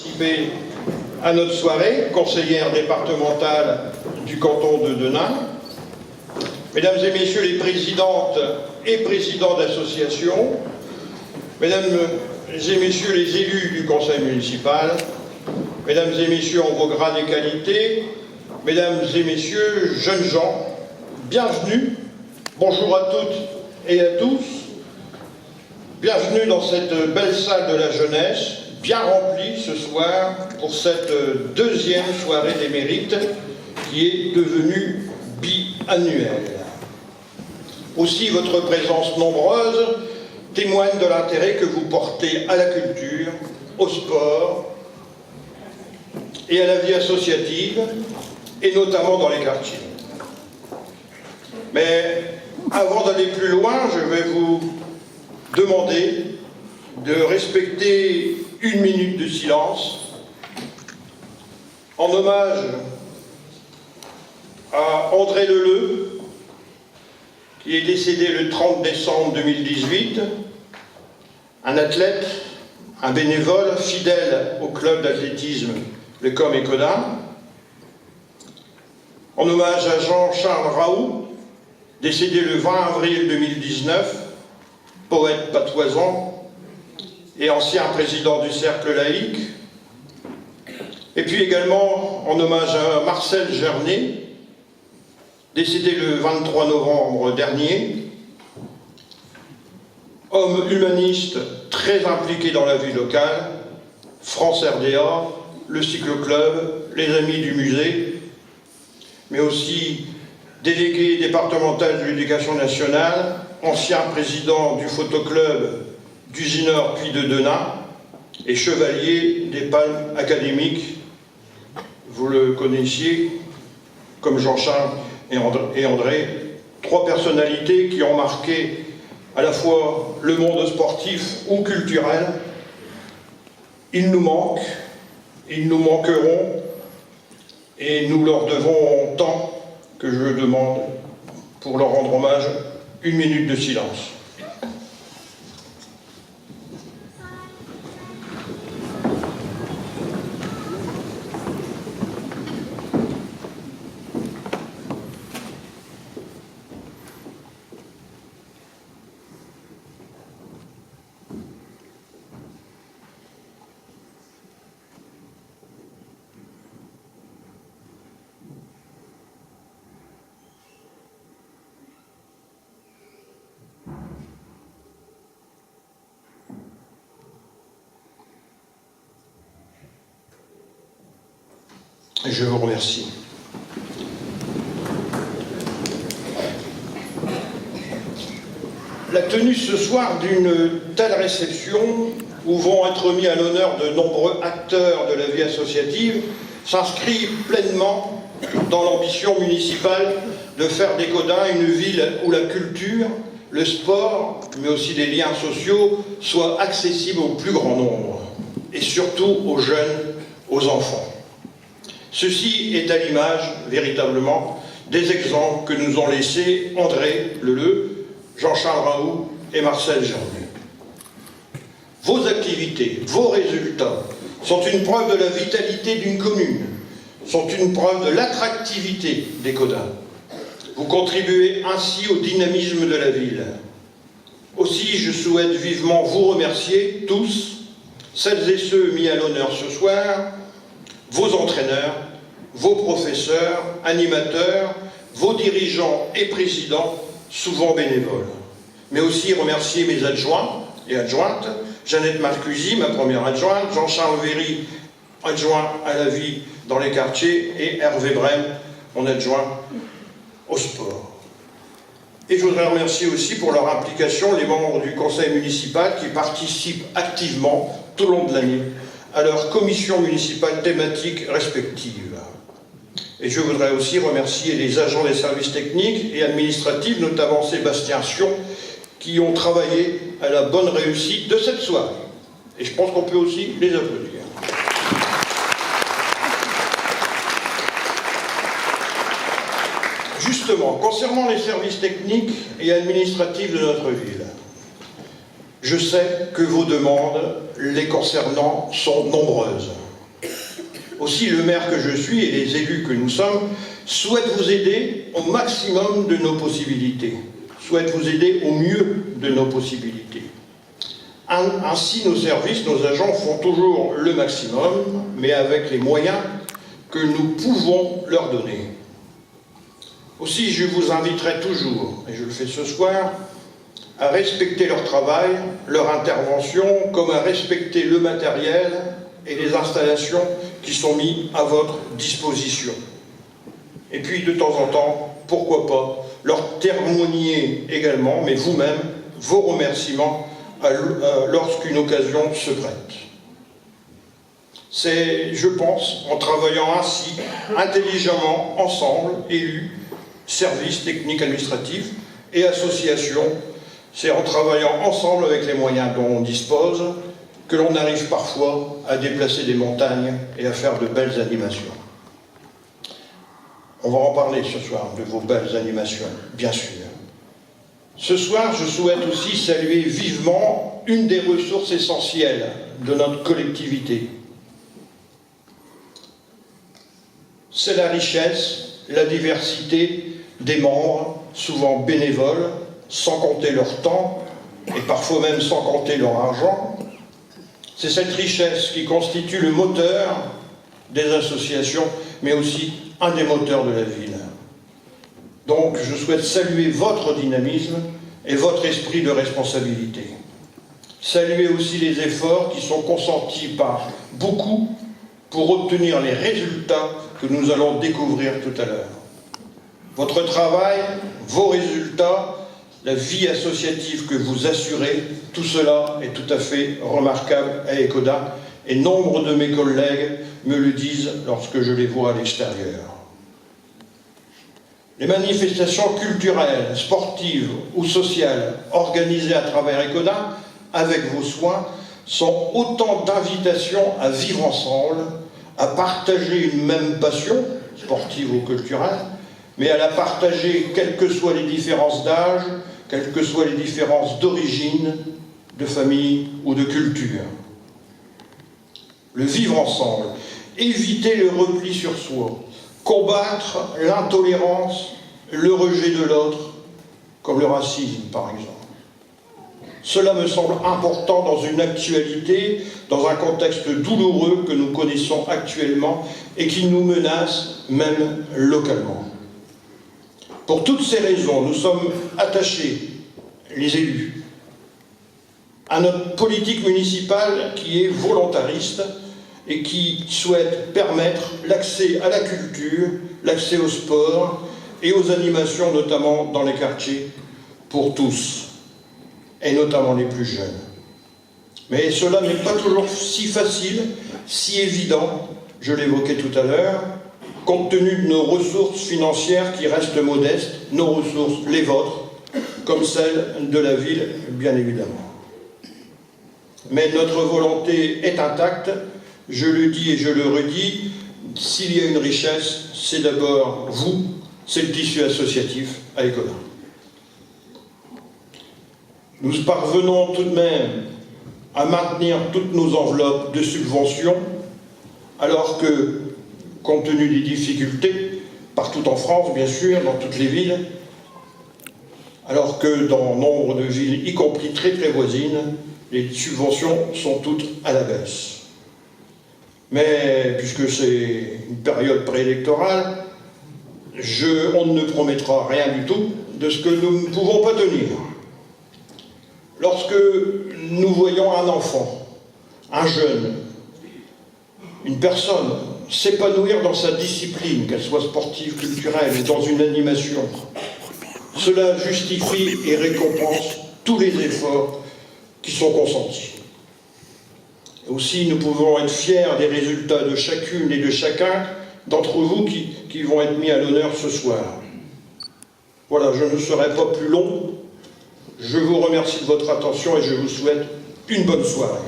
participer à notre soirée, conseillère départementale du canton de Denain, mesdames et messieurs les présidentes et présidents d'associations, mesdames et messieurs les élus du conseil municipal, mesdames et messieurs en vos grades et qualités, mesdames et messieurs jeunes gens, bienvenue, bonjour à toutes et à tous, bienvenue dans cette belle salle de la jeunesse, bien remplie ce soir pour cette deuxième soirée des mérites qui est devenue biannuelle. Aussi, votre présence nombreuse témoigne de l'intérêt que vous portez à la culture, au sport et à la vie associative, et notamment dans les quartiers. Mais avant d'aller plus loin, je vais vous demander de respecter 1 minute de silence en hommage à André Leleu, qui est décédé le 30 décembre 2018, un athlète, un bénévole fidèle au club d'athlétisme Le Com et Codin, en hommage à Jean-Charles Raoult, décédé le 20 avril 2019, poète patoisant et ancien président du Cercle laïque, et puis également en hommage à Marcel Gernet, décédé le 23 novembre dernier, homme humaniste très impliqué dans la vie locale, France RDA, le cyclo-club, les Amis du musée, mais aussi délégué départemental de l'éducation nationale, ancien président du photoclub d'Usineur puis de Denain, et chevalier des Palmes académiques. Vous le connaissiez, comme Jean-Charles et André, 3 personnalités qui ont marqué à la fois le monde sportif ou culturel. Ils nous manquent, ils nous manqueront, et nous leur devons tant que je demande, pour leur rendre hommage, 1 minute de silence. Je vous remercie. La tenue ce soir d'une telle réception, où vont être mis à l'honneur de nombreux acteurs de la vie associative, s'inscrit pleinement dans l'ambition municipale de faire des Codins une ville où la culture, le sport, mais aussi les liens sociaux soient accessibles au plus grand nombre, et surtout aux jeunes, aux enfants. Ceci est à l'image, véritablement, des exemples que nous ont laissés André Leleu, Jean-Charles Raoult et Marcel Gernet. Vos activités, vos résultats sont une preuve de la vitalité d'une commune, sont une preuve de l'attractivité des Codins. Vous contribuez ainsi au dynamisme de la ville. Aussi, je souhaite vivement vous remercier tous, celles et ceux mis à l'honneur ce soir, vos entraîneurs, vos professeurs, animateurs, vos dirigeants et présidents, souvent bénévoles. Mais aussi remercier mes adjoints et adjointes, Jeannette Marcusi, ma première adjointe, Jean-Charles Véry, adjoint à la vie dans les quartiers, et Hervé Brem, mon adjoint au sport. Et je voudrais remercier aussi pour leur implication les membres du conseil municipal qui participent activement tout au long de l'année à leurs commissions municipales thématiques respectives. Et je voudrais aussi remercier les agents des services techniques et administratifs, notamment Sébastien Sion, qui ont travaillé à la bonne réussite de cette soirée. Et je pense qu'on peut aussi les applaudir. Justement, concernant les services techniques et administratifs de notre ville, je sais que vos demandes les concernant sont nombreuses. Aussi, le maire que je suis et les élus que nous sommes souhaitent vous aider au maximum de nos possibilités, souhaitent vous aider au mieux de nos possibilités. Ainsi, nos services, nos agents font toujours le maximum, mais avec les moyens que nous pouvons leur donner. Aussi, je vous inviterai toujours, et je le fais ce soir, à respecter leur travail, leur intervention, comme à respecter le matériel et les installations qui sont mis à votre disposition. Et puis, de temps en temps, pourquoi pas, leur témoigner également, mais vous-même, vos remerciements lorsqu'une occasion se prête. C'est, je pense, en travaillant ainsi, intelligemment, ensemble, élus, services techniques administratifs et associations, c'est en travaillant ensemble avec les moyens dont on dispose que l'on arrive parfois à déplacer des montagnes et à faire de belles animations. On va en parler ce soir, de vos belles animations, bien sûr. Ce soir, je souhaite aussi saluer vivement une des ressources essentielles de notre collectivité. C'est la richesse, la diversité des membres, souvent bénévoles, sans compter leur temps, et parfois même sans compter leur argent. C'est cette richesse qui constitue le moteur des associations, mais aussi un des moteurs de la ville. Donc, je souhaite saluer votre dynamisme et votre esprit de responsabilité. Saluer aussi les efforts qui sont consentis par beaucoup pour obtenir les résultats que nous allons découvrir tout à l'heure. Votre travail, vos résultats, la vie associative que vous assurez, tout cela est tout à fait remarquable à Écoda, et nombre de mes collègues me le disent lorsque je les vois à l'extérieur. Les manifestations culturelles, sportives ou sociales organisées à travers Écoda, avec vos soins, sont autant d'invitations à vivre ensemble, à partager une même passion, sportive ou culturelle, mais à la partager quelles que soient les différences d'âge, quelles que soient les différences d'origine, de famille ou de culture. Le vivre ensemble, éviter le repli sur soi, combattre l'intolérance, le rejet de l'autre, comme le racisme par exemple. Cela me semble important dans une actualité, dans un contexte douloureux que nous connaissons actuellement et qui nous menace même localement. Pour toutes ces raisons, nous sommes attachés, les élus, à notre politique municipale qui est volontariste et qui souhaite permettre l'accès à la culture, l'accès au sport et aux animations, notamment dans les quartiers, pour tous, et notamment les plus jeunes. Mais cela n'est pas toujours si facile, si évident, je l'évoquais tout à l'heure, compte tenu de nos ressources financières qui restent modestes, nos ressources, les vôtres, comme celles de la ville, bien évidemment. Mais notre volonté est intacte, je le dis et je le redis, s'il y a une richesse, c'est d'abord vous, c'est le tissu associatif à Écoda. Nous parvenons tout de même à maintenir toutes nos enveloppes de subventions, alors que, compte tenu des difficultés, partout en France, bien sûr, dans toutes les villes, alors que dans nombre de villes, y compris très très voisines, les subventions sont toutes à la baisse. Mais, puisque c'est une période préélectorale, on ne promettra rien du tout de ce que nous ne pouvons pas tenir. Lorsque nous voyons un enfant, un jeune, une personne s'épanouir dans sa discipline, qu'elle soit sportive, culturelle, ou dans une animation, cela justifie et récompense tous les efforts qui sont consentis. Aussi, nous pouvons être fiers des résultats de chacune et de chacun d'entre vous qui vont être mis à l'honneur ce soir. Voilà, je ne serai pas plus long. Je vous remercie de votre attention et je vous souhaite une bonne soirée.